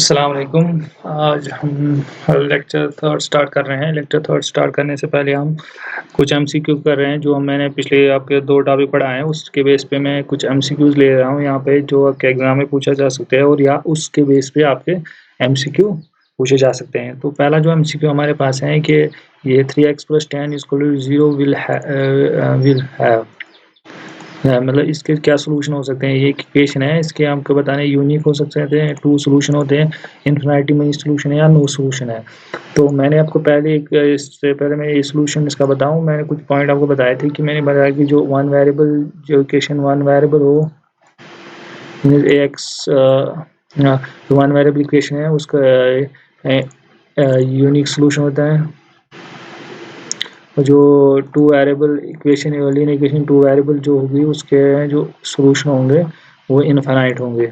अस्सलाम वालेकुम। आज हम लेक्चर थर्ड स्टार्ट कर रहे हैं। लेक्चर थर्ड स्टार्ट करने से पहले हम कुछ एमसीक्यू कर रहे हैं जो मैंने पिछले आपके 2 टॉपिक पढ़ाए हैं, उसके बेस पे मैं कुछ एमसीक्यूज़ ले रहा हूँ यहाँ पे जो आपके एग्ज़ाम में पूछा जा सकता है और या उसके बेस पे आपके एमसीक्यू पूछे जा सकते हैं। तो पहला जो एमसीक्यू हमारे पास है कि ये 3x + 10 = 0 विल हैव मतलब इसके क्या सॉल्यूशन हो सकते हैं। ये एक इक्वेशन है, इसके हमको बताने यूनिक हो सकते हैं, 2 सॉल्यूशन होते हैं, इन्फिनिटी में सॉल्यूशन है या नो सॉल्यूशन है। तो मैंने आपको पहले इससे पहले मैं ये सॉल्यूशन इसका बताऊं, मैंने कुछ पॉइंट आपको बताए थे कि मैंने बताया कि जो वन वेरिएबल जो इक्वेशन वन वेरिएबल हो एक्स वन वेरिएबल इक्वेशन है उसका यूनिक सॉल्यूशन होता है। जो 2 variable equation linear equation 2 variable जो होगी उसके जो सॉल्यूशन होंगे वो इनफाइनाइट होंगे।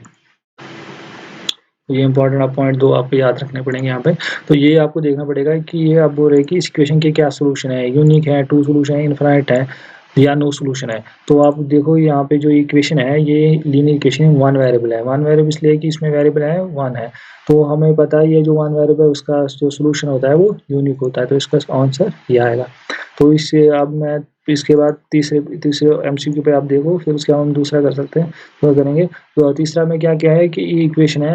तो ये इंपॉर्टेंट आप पॉइंट 2 आपको याद रखने पड़ेंगे यहाँ पे। तो ये आपको देखना पड़ेगा कि ये आप बोल रहे हैं कि इस इक्वेशन के क्या सॉल्यूशन है, यूनिक है, 2 सॉल्यूशन है, इनफाइनाइट है या नो सॉल्यूशन है। तो आप देखो यहाँ पे जो इक्वेशन है ये लीनियर इक्वेशन वन वेरिएबल है। वन वेरिएबल इसलिए कि इसमें वेरिएबल है वन है, तो हमें पता है ये जो वन वेरिएबल उसका जो सॉल्यूशन होता है वो यूनिक होता है, तो इसका आंसर ये आएगा। तो इससे अब मैं इसके बाद तीसरे एमसीक्यू पे आप देखो, फिर उसके बाद हम दूसरा कर सकते हैं, तो करेंगे। तो तीसरा में क्या क्या है कि ये इक्वेशन है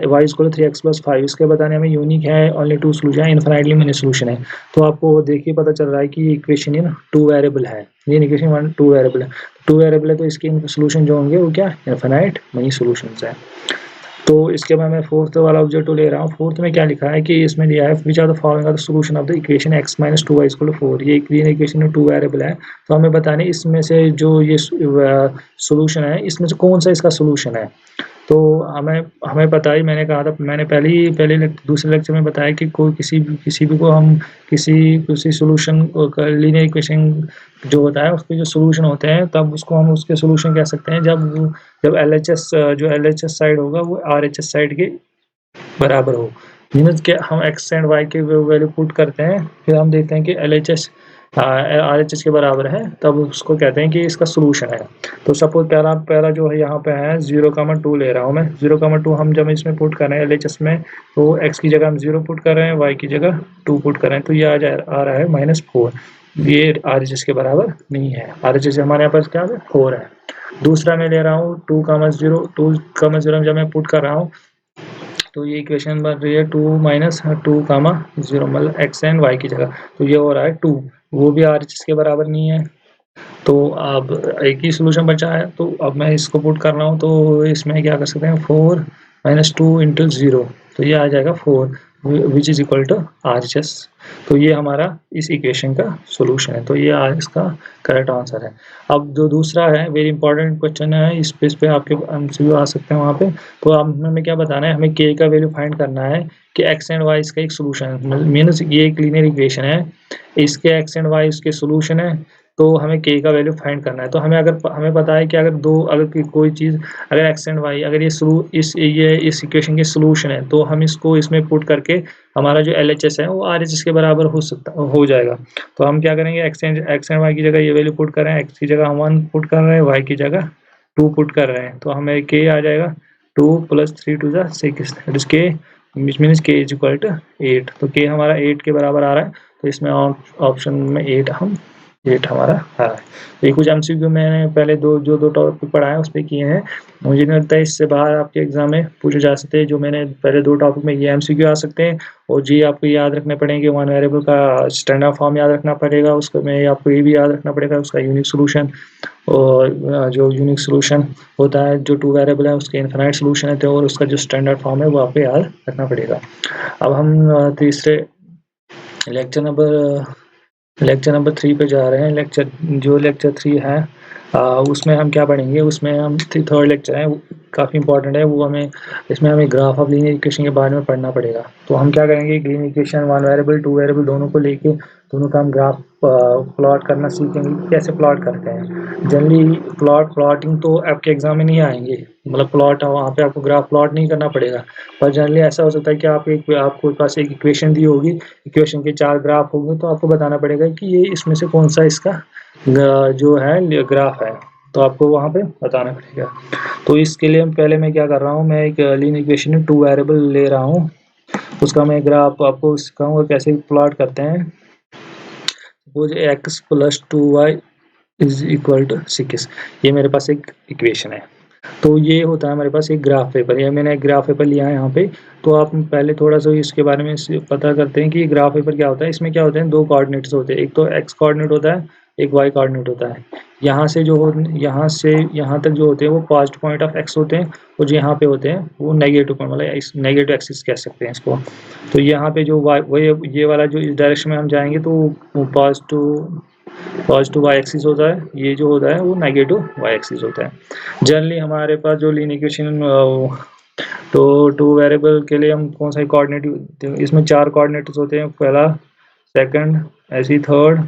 y = 3x + 5, इसके बताने में यूनिक है, ओनली 2 सॉल्यूशन है, इनफाइनाइटली मेनी सॉल्यूशन है। तो आपको देखिए पता चल रहा है कि ये इक्वेशन इन 2 वेरिएबल है, ये इक्वेशन 1 2 वेरिएबल है, 2 वेरिएबल है, तो इसके सॉल्यूशन जो होंगे वो क्या इनफाइनाइट मेनी सॉल्यूशंस है। तो इसके बाद मैं फोर्थ वाला ऑब्जेक्टिव ले रहा हूँ। फोर्थ में क्या लिखा है कि इसमें दिया है which are the following are the solution of the equation x - 2y = 4। ये लीनियर इक्वेशन में 2 वेरिएबल है, तो हमें बताने इसमें से जो ये सॉल्यूशन है इसमें से कौन सा इसका सॉल्यूशन है। तो हमें पता ही, मैंने कहा था, मैंने दूसरे लेक्चर में बताया कि कोई किसी भी को हम किसी सॉल्यूशन लीनियर इक्वेशन जो होता है उसके जो सॉल्यूशन होते हैं तब उसको हम उसके सॉल्यूशन कह सकते हैं जब LHS साइड होगा वो RHS साइड के बराबर हो। मीन्स के हम x एंड y के वैल्यू पुट करते हैं, फिर हम देखते हैं कि LHS RHS के बराबर है, तब उसको कहते हैं कि इसका सॉल्यूशन है। तो सपोज पहला जो है यहाँ पे है 0,2 ले रहा हूँ मैं। 0,2 हम जब इसमें पुट कर रहे हैं LHS में, तो x की जगह हम 0 पुट कर रहे हैं, y की जगह 2 पुट कर रहे हैं, तो ये आ रहा है -4। ये RHS के बराबर नहीं है, RHS हमारे यहाँ पास क्या है 4 है। दूसरा मैं ले रहा हूँ 2,0 जब मैं पुट कर रहा हूँ तो ये इक्वेशन बन रही है 2 - 2,0 मतलब x एंड y की जगह, तो ये हो रहा है 2, वो भी RHS के बराबर नहीं है। तो अब एक ही सॉल्यूशन बचा है, तो अब मैं इसको पुट कर रहा हूँ, तो इसमें क्या कर सकते हैं 4 - 2 × 0, तो ये आ जाएगा 4 which is equal to RHS। तो ये हमारा इस इक्वेशन का सॉल्यूशन है, तो ये इसका करेक्ट आंसर है। अब जो दूसरा है वेरी इंपॉर्टेंट क्वेश्चन है, इस पे आपके एमसीक्यू आ सकते हैं वहाँ पे। तो अब हमें क्या बताना है, हमें k का वैल्यू फाइंड करना है कि x एंड y इसका एक सॉल्यूशन है। मीन्स ये एक लीनियर इक्वेशन है, इसके x एंड y इसके सॉल्यूशन है, तो हमें k का वैल्यू फाइंड करना है। तो हमें पता है कि अगर कोई चीज़ अगर x एंड y अगर ये इस इक्वेशन के सॉल्यूशन है, तो हम इसको इसमें पुट करके हमारा जो LHS है वो RHS के बराबर हो जाएगा। तो हम क्या करेंगे, x एंड y की जगह ये वैल्यू पुट कर रहे हैं, x की जगह हम 1 पुट कर रहे हैं, y की जगह 2 पुट कर रहे हैं, तो हमें k आ जाएगा 2 + 3 × 6 that is k, which means k = 8। तो k हमारा 8 के बराबर आ रहा है, तो इसमें ऑप्शन में 8 हमारा आ रहा है। तो ये कुछ एमसीक्यू मैंने पहले दो टॉपिक पढ़ाए हैं उस पर किए हैं। मुझे नहीं लगता है इससे बाहर आपके एग्जाम में पूछे जा सकते हैं। जो मैंने पहले 2 टॉपिक में ये एमसीक्यू आ सकते हैं, और जी आपको याद रखने पड़ेंगे, वन वेरिएबल का स्टैंडर्ड फॉर्म याद रखना पड़ेगा, उसको में आपको ये भी याद रखना पड़ेगा उसका यूनिक सॉल्यूशन, और जो यूनिक सॉल्यूशन होता है जो 2 वेरिएबल है उसके इनफिनिट सॉल्यूशन है, और उसका जो स्टैंडर्ड फॉर्म है वो आपको याद रखना पड़ेगा। अब हम तीसरे लेक्चर नंबर 3 पे जा रहे हैं। लेक्चर 3 है, उसमें हम क्या पढ़ेंगे, उसमें हम थर्ड लेक्चर है, काफ़ी इंपॉर्टेंट है वो, इसमें हमें ग्राफ ऑफ लीनियर इक्वेशन के बारे में पढ़ना पड़ेगा। तो हम क्या करेंगे, linear equation one variable 2 variable दोनों को लेके दोनों का हम ग्राफ प्लॉट करना सीखेंगे, कैसे प्लॉट करते हैं। जनरली प्लॉटिंग तो आपके एग्जाम में नहीं आएंगे, मतलब प्लॉट वहाँ पे आपको ग्राफ प्लॉट नहीं करना पड़ेगा, पर जनरली ऐसा हो सकता है कि आपको पास एक इक्वेशन दी होगी, इक्वेशन के 4 ग्राफ होंगे, तो आपको बताना पड़ेगा कि ये इसमें से कौन सा इसका जो है ग्राफ है। तो आपको वहाँ पे बताना पड़ेगा। तो इसके लिए पहले मैं क्या कर रहा हूँ, मैं एक लीनियर इक्वेशन में 2 वेरिएबल ले रहा हूँ, उसका मैं ग्राफ आपको सिखाऊंगा कैसे प्लॉट करते हैं। सपोज x + 2y = 6, ये मेरे पास एक इक्वेशन है। तो ये होता है हमारे पास एक ग्राफ पेपर, ये मैंने एक ग्राफ पेपर लिया है यहाँ पे। तो आप पहले थोड़ा सा इसके बारे में पता करते हैं कि ग्राफ पेपर क्या होता है। इसमें क्या होते हैं, 2 कोऑर्डिनेट्स होते हैं, एक तो x कोऑर्डिनेट होता है, एक y कोऑर्डिनेट होता है। यहाँ से यहाँ से यहाँ तक जो होते हैं वो पास्ट पॉइंट ऑफ x होते हैं, और जो यहाँ पे होते हैं वो नेगेटिव पॉइंट, मतलब नेगेटिव एक्सिस कह सकते हैं इसको। तो यहाँ पे जो y, वही ये वाला जो इस डायरेक्शन में हम जाएंगे तो वो पॉजिटिव वाई एक्सिस होता है, ये जो होता है वो नेगेटिव वाई एक्सिस होता है। जनरली हमारे पास जो लीनियर इक्वेशन तो 2 वेरिएबल के लिए हम कौन सा कोऑर्डिनेट, इसमें 4 कोऑर्डिनेट्स होते हैं, पहला, सेकंड, ऐसी थर्ड,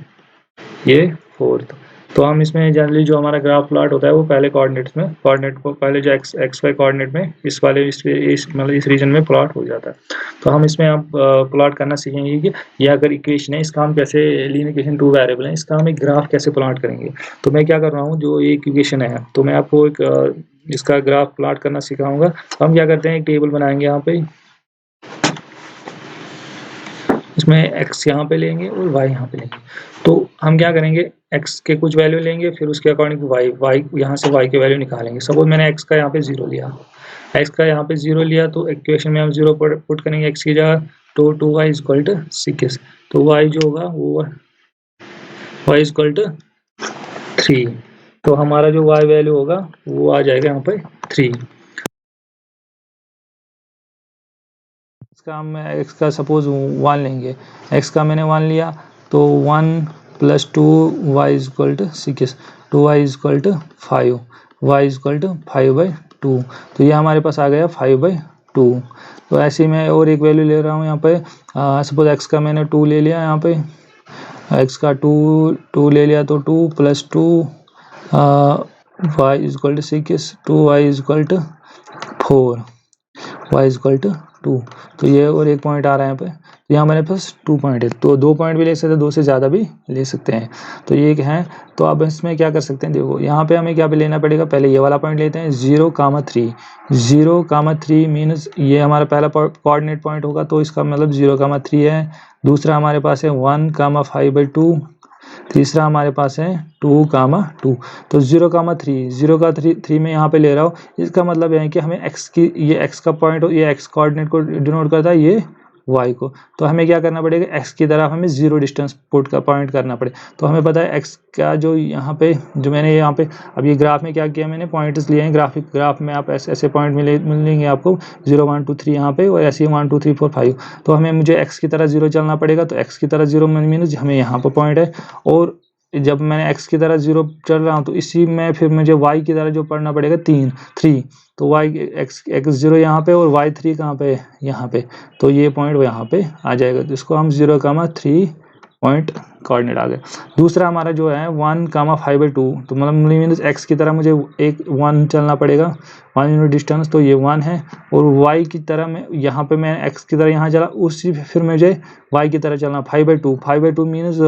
ये फोर्थ। तो हम इसमें जनरली जो हमारा ग्राफ प्लॉट होता है वो पहले कोऑर्डिनेट्स में, कोऑर्डिनेट को पहले जो एक्स वाई कोऑर्डिनेट में इस वाले मतलब इस रीजन में प्लॉट हो जाता है। तो हम इसमें आप प्लॉट करना सीखेंगे कि ये अगर इक्वेशन है, इसका हम कैसे, लीनियर इक्वेशन 2 वेरिएबल है, इसका हम एक ग्राफ कैसे प्लॉट करेंगे। तो मैं क्या कर रहा हूँ, जो एक इक्वेशन है तो मैं आपको एक इसका ग्राफ प्लॉट करना सिखाऊंगा। हम क्या करते हैं, एक टेबल बनाएंगे यहाँ पे, इसमें x यहाँ पे लेंगे और y यहाँ पे लेंगे। तो हम क्या करेंगे, x के कुछ वैल्यू लेंगे, फिर उसके अकॉर्डिंग y यहाँ से y के वैल्यू निकालेंगे। सपोज मैंने x का यहाँ पे 0 लिया, x का यहाँ पे 0 लिया, तो इक्वेशन में हम 0 पुट करेंगे x की जगह, तो 2y = 6। तो y जो होगा वो y = 3। तो हमारा जो y वैल्यू होगा वो आ जाएगा यहाँ पे 3। इसका हम x का सपोज 1 लेंगे, x का मैंने 1 लिया, तो 1 + 2y = 6, 2y = 5, y = 5/2। तो ये हमारे पास आ गया 5/2। तो ऐसे मैं और एक वैल्यू ले रहा हूँ यहाँ पे, सपोज x का मैंने 2 ले लिया, यहाँ पे x का 2 ले लिया, तो 2 + 2 y = 6, 2y = 4, y = 2। तो ये और एक पॉइंट आ रहा है यहाँ पे, तो यहाँ मेरे पास 2 पॉइंट है, तो 2 पॉइंट भी ले सकते हैं, 2 से ज़्यादा भी ले सकते हैं। तो ये एक है। तो अब इसमें क्या कर सकते हैं, देखो यहाँ पे हमें क्या भी लेना पड़ेगा, पहले ये वाला पॉइंट लेते हैं 0,3। 0,3 मीन्स ये हमारा पहला कोऑर्डिनेट पॉइंट होगा, तो इसका मतलब 0,3 है। दूसरा हमारे पास है 1,5/2, तीसरा हमारे पास है 2,2। तो 0,3 में यहाँ पे ले रहा हूँ, इसका मतलब है कि हमें x की, ये x का पॉइंट, ये x कोऑर्डिनेट को डिनोट करता है, ये y को। तो हमें क्या करना पड़ेगा, x की तरफ हमें 0 डिस्टेंस पुट का पॉइंट करना पड़े। तो हमें पता है x का जो यहाँ पे, जो मैंने यहाँ पे अब ये ग्राफ में क्या किया, मैंने पॉइंट्स लिए हैं, ग्राफ में आप ऐसे ऐसे पॉइंट मिलेंगे आपको 0 1 2 3 यहाँ पे, और ऐसे 1 2 3 4 5। तो हमें मुझे x की तरह 0 चलना पड़ेगा, तो x की तरह 0 मीन्स हमें यहाँ पर पॉइंट है, और जब मैंने x की तरह 0 चल रहा हूँ तो इसी में फिर मुझे y की तरह जो पढ़ना पड़ेगा 3। तो y x 0 यहाँ पे और y 3 कहाँ पे, यहाँ पे। तो ये पॉइंट यहाँ पे आ जाएगा, तो इसको हम 0,3 पॉइंट कोऑर्डिनेट आ गए। दूसरा हमारा जो है 1,5/2, तो मतलब मीन्स x की तरह मुझे एक 1 चलना पड़ेगा, 1 यूनिट डिस्टेंस, तो ये 1 है। और y की तरह मैं यहाँ पे, मैं x की तरह यहाँ चला, उसी फिर मुझे y की तरह चलना 5/2 मीन्स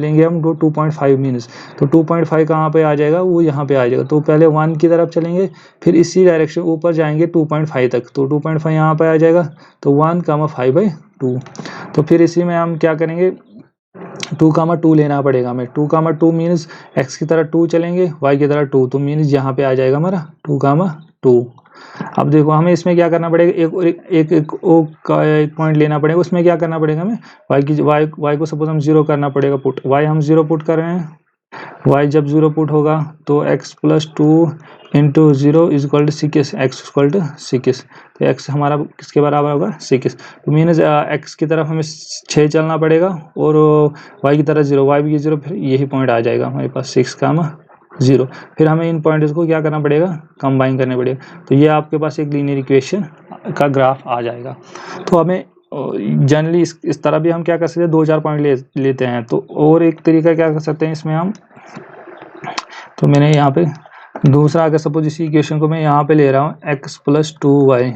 लेंगे हम 2.5 मीन्स। तो 2.5 कहाँ पे आ जाएगा, वो यहाँ पे आ जाएगा। तो पहले 1 की तरफ चलेंगे, फिर इसी डायरेक्शन ऊपर जाएंगे 2.5 तक, तो 2.5 यहाँ पे आ जाएगा। तो 1,5/2। तो फिर इसी में हम क्या करेंगे, 2,2 लेना पड़ेगा हमें। 2,2 मीन्स x की तरह 2 चलेंगे, y की तरह 2, तो मीन्स यहाँ पे आ जाएगा हमारा 2,2। अब देखो हमें इसमें क्या करना पड़ेगा, एक पॉइंट लेना पड़ेगा, उसमें क्या करना पड़ेगा हमें, y को सपोज हम 0 करना पड़ेगा पुट, y हम 0 पुट कर रहे हैं। y जब 0 पुट होगा तो x + 2 × 0 = 6, x = 6। तो x हमारा किसके बराबर होगा, 6। तो मीन्स x की तरफ हमें 6 चलना पड़ेगा, और y की तरफ 0, y भी 0, फिर यही पॉइंट आ जाएगा हमारे पास 6,0। फिर हमें इन पॉइंट्स को क्या करना पड़ेगा, कंबाइन करने पड़ेगा। तो ये आपके पास एक लीनियर इक्वेशन का ग्राफ आ जाएगा। तो हमें जनरली इस तरह भी हम क्या कर सकते हैं, 2-4 पॉइंट लेते हैं। तो और एक तरीका क्या कर सकते हैं इसमें हम, तो मैंने यहाँ पे दूसरा, अगर सपोज इसी इक्वेशन को मैं यहाँ पे ले रहा हूँ, x + 2y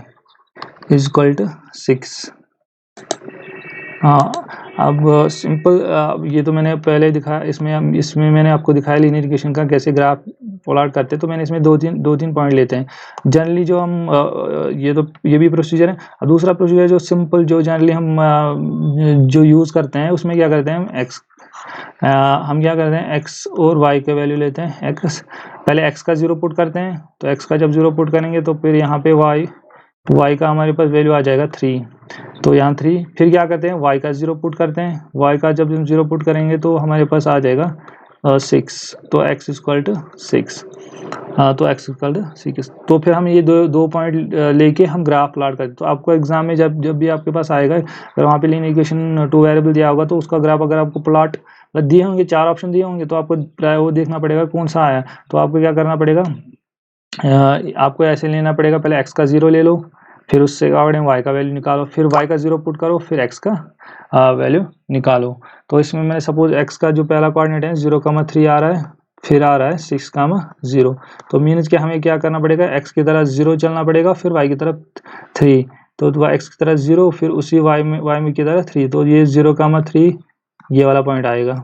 = 6। हाँ, अब सिंपल, ये तो मैंने पहले दिखाया, इसमें मैंने आपको दिखाया लीनियर इक्वेशन का कैसे ग्राफ प्लॉट करते हैं तो मैंने इसमें दो तीन पॉइंट लेते हैं जनरली जो हम ये भी प्रोसीजर है। और दूसरा प्रोसीजर जो सिंपल जो जनरली हम जो यूज़ करते हैं उसमें क्या करते हैं हम क्या करते हैं x और y के वैल्यू लेते हैं। x पहले x का 0 पुट करते हैं, तो x का जब 0 पुट करेंगे तो फिर यहाँ पे y का हमारे पास वैल्यू आ जाएगा 3, तो यहाँ 3। फिर क्या करते हैं y का 0 पुट करते हैं, y का जब हम 0 पुट करेंगे तो हमारे पास आ जाएगा 6, तो x इक्वल टू 6। तो x इक्वल टू 6। तो फिर हम ये दो पॉइंट लेके हम ग्राफ प्लॉट करते हैं। तो आपको एग्जाम में जब भी आपके पास आएगा, अगर वहाँ पे लीनियर इक्वेशन 2 वेरिएबल दिया होगा तो उसका ग्राफ अगर आपको प्लॉट दिए होंगे, 4 ऑप्शन दिए होंगे, तो आपको वो देखना पड़ेगा कौन सा आया। तो आपको क्या करना पड़ेगा, आपको ऐसे लेना पड़ेगा, पहले x का 0 ले लो, फिर उससे अकॉर्डिंग y का वैल्यू निकालो, फिर y का 0 पुट करो, फिर x का वैल्यू निकालो। तो इसमें मैंने सपोज x का जो पहला कोऑर्डिनेट है 0,3 आ रहा है, फिर आ रहा है 6,0। तो मीन्स कि हमें क्या करना पड़ेगा, x की तरफ 0 चलना पड़ेगा, फिर y की तरफ 3, तो x की तरफ 0, फिर उसी y में की तरफ 3, तो ये 0,3 ये वाला पॉइंट आएगा।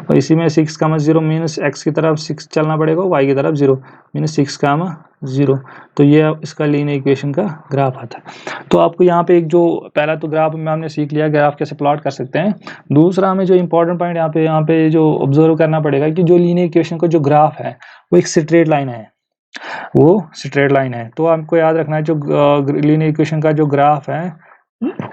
और इसी में 6,0 मीन्स x की तरफ 6 चलना पड़ेगा, y की तरफ 0 मीन्स 6,0। तो ये इसका लीनियर इक्वेशन का ग्राफ आता है। तो आपको यहाँ पे एक जो पहला तो ग्राफ में हमने सीख लिया ग्राफ कैसे प्लॉट कर सकते हैं। दूसरा हमें जो इंपॉर्टेंट पॉइंट यहाँ पे जो ऑब्जर्व करना पड़ेगा कि जो लीनियर इक्वेशन का जो ग्राफ है वो एक स्ट्रेट लाइन है, वो स्ट्रेट लाइन है। तो आपको याद रखना है जो लीनियर इक्वेशन का जो ग्राफ है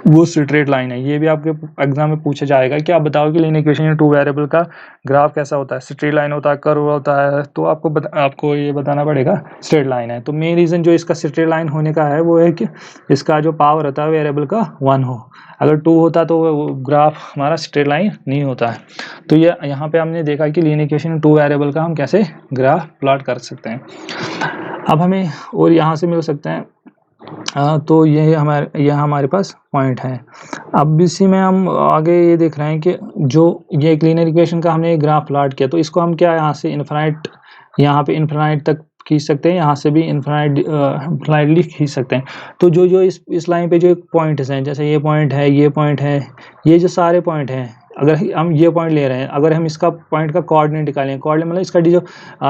वो स्ट्रेट लाइन है। ये भी आपके एग्जाम में पूछा जाएगा कि आप बताओ कि लीनियर इक्वेशन 2 वेरिएबल का ग्राफ कैसा होता है, स्ट्रेट लाइन होता है, कर्व होता है, तो आपको ये बताना पड़ेगा स्ट्रेट लाइन है। तो मेन रीज़न जो इसका स्ट्रेट लाइन होने का है वो है कि इसका जो पावर होता है वेरिएबल का 1 हो, अगर 2 होता तो वो ग्राफ हमारा स्ट्रेट लाइन नहीं होता है। तो ये यहाँ पे हमने देखा कि लीनियर इक्वेशन 2 वेरिएबल का हम कैसे ग्राफ प्लॉट कर सकते हैं। अब हमें और यहाँ से मिल सकते हैं, तो ये हमारे पास पॉइंट है। अब इसी में हम आगे ये देख रहे हैं कि जो ये एक लीनियर इक्वेशन का हमने ग्राफ प्लॉट किया, तो इसको हम क्या यहाँ से इनफाइनाइट, यहाँ पे इनफाइनाइट तक खींच सकते हैं, यहाँ से भी इनफाइनाइटली खींच सकते हैं। तो जो इस लाइन पे जो पॉइंट्स हैं, जैसे ये पॉइंट है, ये पॉइंट है, ये जो सारे पॉइंट हैं, अगर हम ये पॉइंट ले रहे हैं, अगर हम इसका पॉइंट का कोऑर्डिनेट निकालेंगे, कोऑर्डिनेट मतलब इसका जो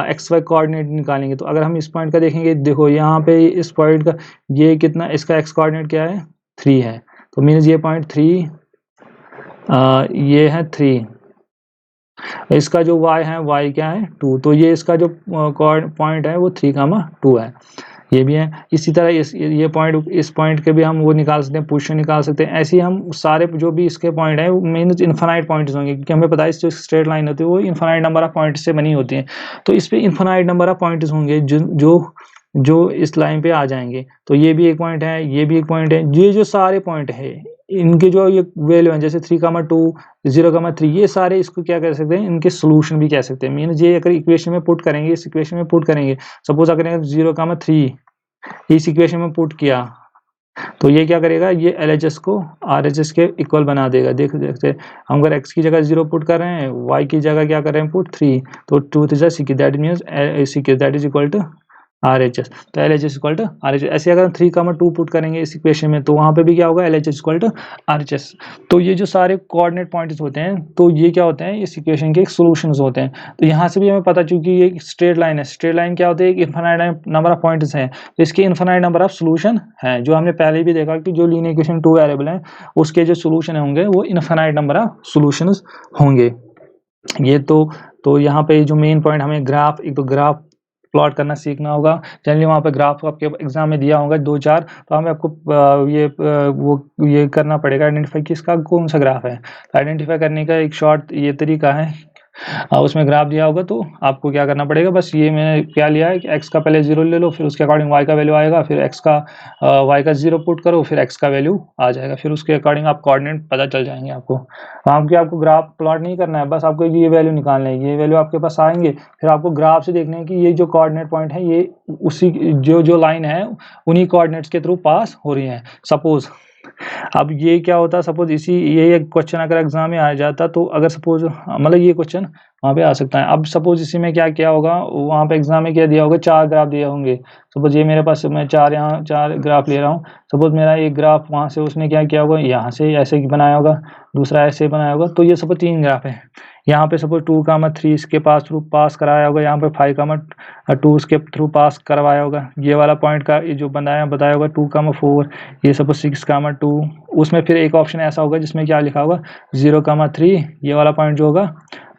एक्स वाई कोऑर्डिनेट निकालेंगे, तो अगर हम इस पॉइंट का देखेंगे, देखो यहाँ पे इस पॉइंट का ये कितना, इसका एक्स कोऑर्डिनेट क्या है 3 है, तो मीन्स ये पॉइंट 3, ये है 3, इसका जो y है y क्या है 2, तो ये इसका जो पॉइंट है वो 3,2 है, ये भी है। इसी तरह ये पॉइंट, इस पॉइंट के भी हम वो निकाल सकते हैं, पोजीशन निकाल सकते हैं। ऐसे ही हम सारे जो भी इसके पॉइंट हैं मीन्स इन्फिनाइट पॉइंट्स होंगे, क्योंकि हमें पता है जो स्ट्रेट लाइन होती है वो इन्फिनाइट नंबर ऑफ पॉइंट से बनी होती है। तो इस पे इन्फिनाइट नंबर ऑफ पॉइंट्स होंगे जो इस लाइन पे आ जाएंगे। तो ये भी एक पॉइंट है, ये भी एक पॉइंट है, ये जो सारे पॉइंट है इनके जो ये वैल्यू है, जैसे 3,2, 0,3, ये सारे इसको क्या कर सकते हैं, इनके सोल्यूशन भी कह सकते हैं। मीन्स ये अगर इक्वेशन में पुट करेंगे, इस इक्वेशन में पुट करेंगे, सपोज अगर 0,3 इस इक्वेशन में पुट किया, तो ये क्या करेगा, ये LHS को RHS के इक्वल बना देगा। देखते हम अगर x की जगह 0 पुट कर रहे हैं, y की जगह क्या कर रहे हैं पुट 3, तो 2 3 6, that means that is equal to RHS। तो LHS इक्वल टू RHS। ऐसे अगर 3,2 पुट करेंगे इस इक्वेशन में, तो वहाँ पे भी क्या होगा, LHS इक्वल टू RHS। तो ये जो सारे कोऑर्डिनेट पॉइंट्स होते हैं, तो ये क्या होते हैं, इस इक्वेशन के एक सॉल्यूशंस होते हैं। तो यहाँ से भी हमें पता, चूंकि ये स्ट्रेट लाइन है, स्ट्रेट लाइन क्या होती है, इनफिनाइट नंबर ऑफ पॉइंट्स हैं, तो इसके इनफिनाइट नंबर ऑफ सोल्यूशन है। जो हमने पहले भी देखा कि जो लीनियर इक्वेशन 2 वेरिएबल है उसके जो सोल्यूशन होंगे वो इनफिनाइट नंबर ऑफ सोल्यूशंस होंगे। ये तो यहाँ पे जो मेन पॉइंट हमें ग्राफ, एक तो ग्राफ प्लॉट करना सीखना होगा। जनरली वहाँ पे ग्राफ आपके एग्जाम में दिया होगा 2-4, तो हमें आपको ये करना पड़ेगा, आइडेंटिफाई कि इसका कौन सा ग्राफ है। आइडेंटिफाई करने का एक शॉर्ट ये तरीका है, उसमें ग्राफ दिया होगा तो आपको क्या करना पड़ेगा, बस ये मैंने क्या लिया है कि x का पहले 0 ले लो, फिर उसके अकॉर्डिंग y का वैल्यू आएगा, फिर y का 0 पुट करो, फिर x का वैल्यू आ जाएगा, फिर उसके अकॉर्डिंग आप कोऑर्डिनेट पता चल जाएंगे आपको। आपको ग्राफ प्लॉट नहीं करना है, बस आपको ये वैल्यू निकालना है, ये वैल्यू आपके पास आएंगे, फिर आपको ग्राफ से देखना है कि ये जो कोऑर्डिनेट पॉइंट है ये उसी जो लाइन है उन्हीं कोऑर्डिनेट्स के थ्रू पास हो रही है। सपोज अब ये क्या होता है, सपोज ये क्वेश्चन अगर एग्जाम में आ जाता, तो अगर सपोज मतलब ये क्वेश्चन वहाँ पे आ सकता है। अब सपोज इसी में क्या किया होगा, वहाँ पे एग्जाम में क्या दिया होगा, 4 ग्राफ दिए होंगे। सपोज ये मेरे पास, मैं 4 ग्राफ ले रहा हूँ। सपोज मेरा एक ग्राफ वहाँ से उसने क्या किया होगा, यहाँ से ऐसे बनाया होगा, दूसरा ऐसे बनाया होगा, तो ये सपोज 3 ग्राफ है। यहाँ पे सपोज 2,3 इसके पास थ्रू पास कराया होगा, यहाँ पे 5,2 इसके थ्रू पास करवाया होगा, ये वाला पॉइंट का ये जो बताया होगा 2,4, ये सपोज 6,2, उसमें फिर एक ऑप्शन ऐसा होगा जिसमें क्या लिखा होगा 0,3, ये वाला पॉइंट जो होगा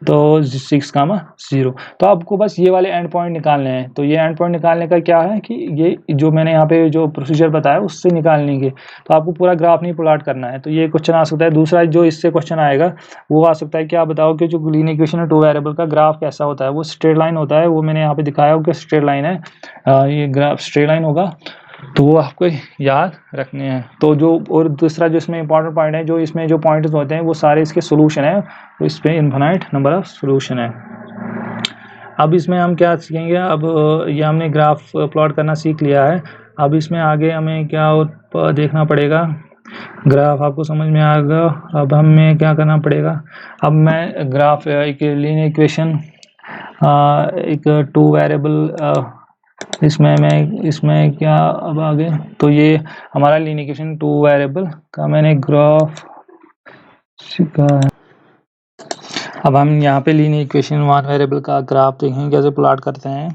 तो 6,0। तो आपको बस ये वाले एंड पॉइंट निकालने हैं। तो ये एंड पॉइंट निकालने का क्या है कि ये जो मैंने यहाँ पे जो प्रोसीजर बताया उससे निकालने के, तो आपको पूरा ग्राफ नहीं प्लॉट करना है। तो ये क्वेश्चन आ सकता है। दूसरा जो इससे क्वेश्चन आएगा वो आ सकता है कि आप बताओ कि जो लीनियर इक्वेशन है 2 वेरिएबल का ग्राफ कैसा होता है। वो स्ट्रेट लाइन होता है, वो मैंने यहाँ पे दिखाया हो कि स्ट्रेट लाइन है, ये ग्राफ स्ट्रेट लाइन होगा, तो वो आपको याद रखने हैं। तो जो और दूसरा जो इसमें इंपॉर्टेंट पॉइंट है, जो इसमें जो पॉइंट्स होते हैं वो सारे इसके सोल्यूशन है, तो इस पर इन्फिनाइट नंबर ऑफ सोल्यूशन है। अब इसमें हम क्या सीखेंगे, अब ये हमने ग्राफ प्लॉट करना सीख लिया है। अब इसमें आगे हमें क्या देखना पड़ेगा, ग्राफ आपको समझ में आएगा। अब हमें क्या करना पड़ेगा, अब मैं ग्राफ एक लीनियर इक्वेशन एक 2 वेरिएबल इसमें क्या अब आगे, तो ये हमारा लीनियर इक्वेशन 2 वेरिएबल का मैंने ग्राफ सीखा है। अब हम यहाँ पे लीनियर इक्वेशन 1 वेरिएबल का ग्राफ देखेंगे कैसे प्लॉट करते हैं।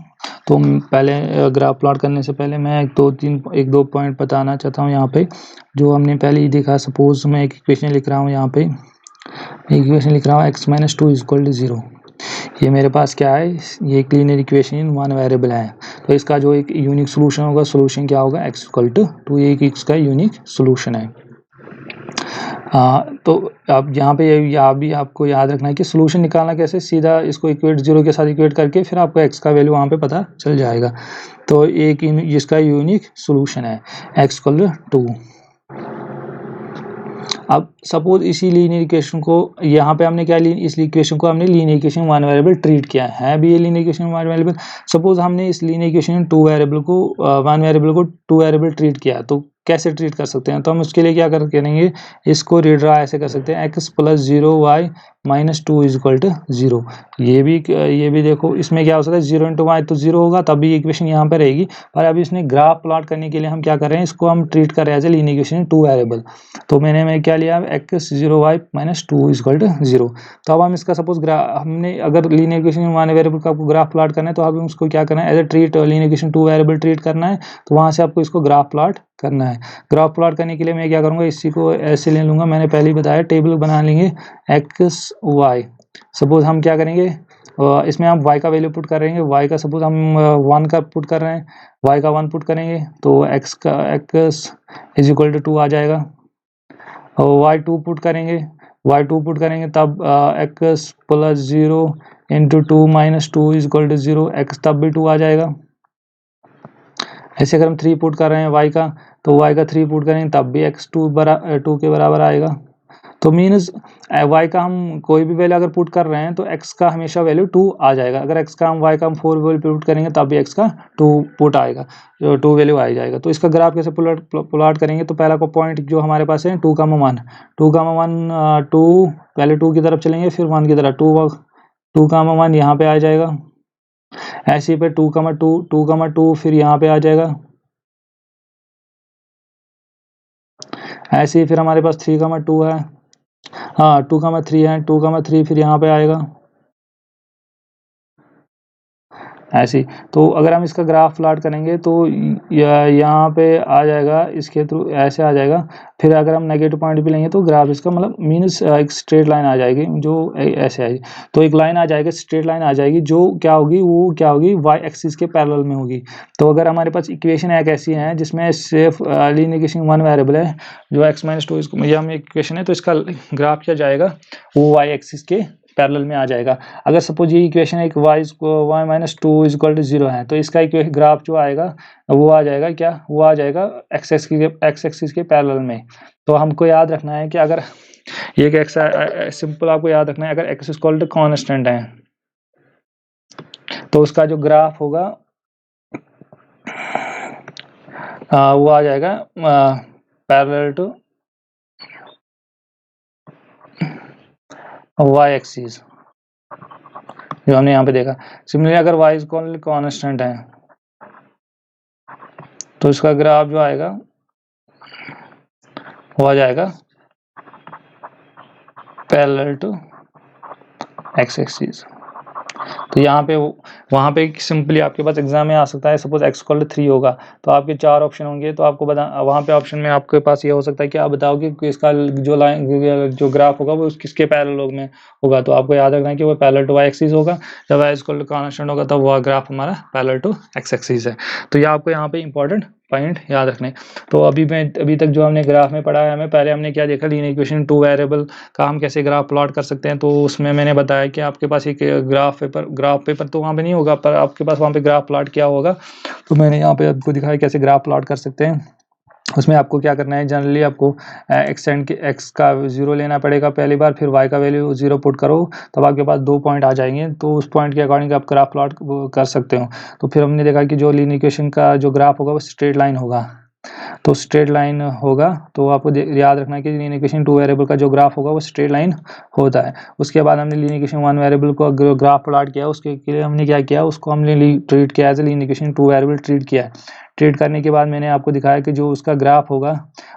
तो पहले ग्राफ प्लॉट करने से पहले मैं एक दो पॉइंट बताना चाहता हूँ। यहाँ पे जो हमने पहले ही देखा, सपोज मैं एक इक्वेशन लिख रहा हूँ, यहाँ पे इक्वेशन लिख रहा हूँ x-2 = 0। ये मेरे पास क्या है, ये एक लीनियर इक्वेशन 1 वेरिएबल है। तो इसका जो एक यूनिक सोल्यूशन होगा, सोल्यूशन क्या होगा x=2, ये एक इसका यूनिक सोल्यूशन है। तो अब यहाँ पे भी आपको याद रखना है कि सोल्यूशन निकालना कैसे, सीधा इसको इक्वेट 0 के साथ इक्वेट करके फिर आपको x का वैल्यू वहाँ पे पता चल जाएगा। तो एक इसका यूनिक सोल्यूशन है x=2। अब सपोज इसी लीनियर इक्वेशन को यहाँ पे हमने क्या इस इक्वेशन को हमने लीनियर इक्वेशन 1 वेरिएबल ट्रीट किया है भी ये लीनियर इक्वेशन 1 वेरिएबल। सपोज हमने इस लीनियर इक्वेशन 2 वेरिएबल को 1 वेरिएबल को 2 वेरिएबल ट्रीट किया, तो कैसे ट्रीट कर सकते हैं, तो हम उसके लिए क्या करेंगे, इसको रीड्रा ऐसे कर सकते हैं x+0 y -2 = 0। ये भी देखो, इसमें क्या हो सकता है 0 × y तो 0 होगा, तभी इक्वेशन यहाँ पे रहेगी। पर अभी इसने ग्राफ प्लॉट करने के लिए हम क्या कर रहे हैं, इसको हम ट्रीट कर रहे हैं as a linear equation 2 variable. तो मैं क्या लिया x0 y -2 = 0। तो अब हम इसका सपोज हमने अगर लीनियर इक्वेशन 1 वेरिएबल का आपको ग्राफ प्लॉट करना है, तो हम उसको क्या करना है, as a treat linear equation 2 variable treat करना है। तो वहाँ से आपको इसको ग्राफ प्लॉट करना है। ग्राफ प्लॉट करने के लिए मैं क्या करूँगा, इसी को ऐसे ले लूँगा, मैंने पहले ही बताया, टेबल बना लेंगे x y। सपोज हम क्या करेंगे, इसमें हम y का वैल्यू पुट करेंगे, y का सपोज हम 1 का पुट कर रहे हैं, y का 1 पुट करेंगे, तो x = 2 आ जाएगा। और y2 पुट करेंगे, तब x+0 × 2 - 2 = 0, x तब भी 2 आ जाएगा। ऐसे अगर हम 3 पुट कर रहे हैं y का, तो y का 3 पुट करेंगे तब भी x 2 के बराबर आएगा। तो मीन्स y का हम कोई भी वैल्यू अगर पुट कर रहे हैं तो x का हमेशा वैल्यू 2 आ जाएगा। अगर x का हम y का हम 4 वैल्यू पुट करेंगे तब भी x का 2 पुट आएगा, 2 वैल्यू आ जाएगा। तो इसका ग्राफ कैसे प्लॉट करेंगे, तो पहला को पॉइंट जो हमारे पास है 2,1 2 पहले 2 की तरफ चलेंगे, फिर 1 की तरफ, 2,1 यहाँ पे आ जाएगा। ऐसे पे 2,2 फिर यहाँ पे आ जाएगा। ऐसे ही फिर हमारे पास 3,2 है, हाँ 2,3 है, 2,3 फिर यहाँ पे आएगा ऐसे। तो अगर हम इसका ग्राफ प्लॉट करेंगे तो यहाँ पे आ जाएगा, इसके थ्रू ऐसे आ जाएगा। फिर अगर हम नेगेटिव पॉइंट भी लेंगे तो ग्राफ इसका मतलब मीन्स एक स्ट्रेट लाइन आ जाएगी, जो ऐसे आएगी। तो एक लाइन आ जाएगी, स्ट्रेट लाइन आ जाएगी, जो क्या होगी, वो क्या होगी, y एक्सिस के पैरेलल में होगी। तो अगर हमारे पास इक्वेशन एक ऐसी है जिसमें सिर्फ लीनियर इक्वेशन 1 वेरिएबल है, जो x-2 ये हम इक्वेशन है, तो इसका ग्राफ क्या जाएगा, वो y एक्सिस के पैरेलल में आ जाएगा। अगर सपोज ये इक्वेशन एक y -2 = 0 है, तो इसका ग्राफ जो आएगा वो आ जाएगा क्या, वो आ जाएगा x एक्सिस के पैरेलल में। तो हमको याद रखना है कि अगर ये एक सिंपल आपको याद रखना है, अगर x कांस्टेंट है तो उसका जो ग्राफ होगा वो आ जाएगा पैरेलल टू y एक्सिस, जो हमने यहाँ पे देखा। सिमिलरली अगर y कांस्टेंट है तो इसका ग्राफ जो आएगा वो आ जाएगा पैरेलल टू एक्स एक्सिस। तो यहाँ पे वहाँ पे सिंपली आपके पास एग्जाम में आ सकता है, सपोज x इक्वल 3 होगा तो आपके 4 ऑप्शन होंगे, तो आपको बता वहाँ पे ऑप्शन में आपके पास ये हो सकता है कि आप बताओगे कि इसका जो लाइन जो ग्राफ होगा वो किसके पैरेलल में होगा। तो आपको याद रखना है कि वो पैरेलल टू y एक्सिस होगा, जब y इक्वल कांस्टेंट होगा तब वो ग्राफ हमारा पैरेलल टू x एक्सिस है। तो ये आपको यहाँ पे इंपॉर्टेंट पॉइंट याद रखने। तो अभी तक जो हमने ग्राफ में पढ़ा है, हमें पहले हमने क्या देखा, लीनियर इक्वेशन टू वेरिएबल का हम कैसे ग्राफ प्लॉट कर सकते हैं। तो उसमें मैंने बताया कि आपके पास एक ग्राफ पेपर तो वहाँ पे नहीं होगा, पर आपके पास वहाँ पे ग्राफ प्लॉट किया होगा। तो मैंने यहाँ पे आपको दिखाया कैसे ग्राफ प्लॉट कर सकते हैं। उसमें आपको क्या करना है, जनरली आपको एक्स का 0 लेना पड़ेगा पहली बार, फिर y का वैल्यू 0 पुट करो, तब आपके पास 2 पॉइंट आ जाएंगे। तो उस पॉइंट के अकॉर्डिंग आप ग्राफ प्लॉट कर सकते हो। तो फिर हमने देखा कि जो लीनियर इक्वेशन का जो ग्राफ होगा वो स्ट्रेट लाइन होगा। तो स्ट्रेट लाइन होगा, तो आपको याद रखना है कि लीनियर इक्वेशन टू वेरिएबल का जो ग्राफ होगा वो स्ट्रेट लाइन होता है। उसके बाद हमने लीनियर इक्वेशन वन वेरिएबल को ग्राफ प्लॉट किया, उसके लिए हमने क्या किया, उसको हमने ट्रीट किया as a linear equation two variable treat किया है। ट्रीट करने के बाद मैंने आपको दिखाया कि जो उसका ग्राफ होगा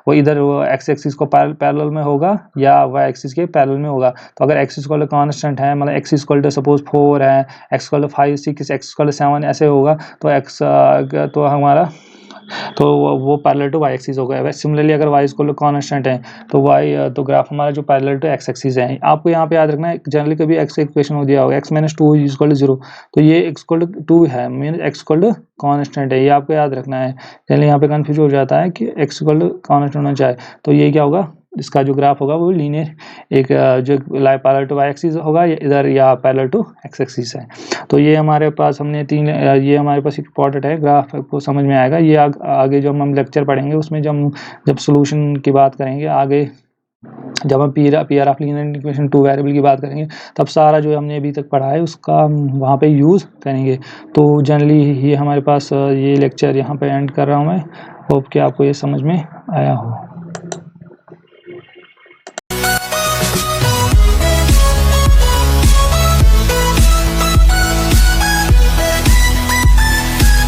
वो इधर वो एक्स एक्सिस को पैरेलल में होगा या वाई एक्सिस के पैरेलल में होगा। तो अगर एक्स इक्वल कांस्टेंट है, मतलब एक्स इक्वल सपोज 4 है, एक्स इक्वल 5 6 एक्स इक्वल 7 ऐसे होगा, तो हमारा तो वो पैरेलल टू वाई एक्सिस हो गया। वैसे सिमिलरली अगर वाई इक्वल कांस्टेंट है तो ग्राफ हमारा जो पैरेलल टू एक्स एक्सिस है। आपको यहाँ पे याद रखना है, जनरली कभी एक्स इक्वेशन हो दिया होगा x - 2 = 0, तो ये x = 2 है, मीन x = कांस्टेंट है, ये आपको याद रखना है। जनरली यहाँ पे कंफ्यूज हो जाता है कि x = कांस्टेंट होना चाहिए। तो ये क्या होगा, इसका जो ग्राफ होगा वो लीनियर एक जो पैरेलल टू वाई एक्सिस होगा इधर, या पैरेलल टू एक्स एक्सिस है। तो ये हमारे पास हमने ये हमारे पास इंपॉर्टेंट है, ग्राफ को समझ में आएगा। ये आगे जो हम लेक्चर पढ़ेंगे उसमें जब सॉल्यूशन की बात करेंगे आगे, जब हम P R of linear equation two variable की बात करेंगे, तब सारा जो हमने अभी तक पढ़ा है उसका हम वहाँ पे यूज़ करेंगे। तो जनरली ये हमारे पास ये लेक्चर यहाँ पे एंड कर रहा हूँ मैं। होप कि आपको ये समझ में आया हो।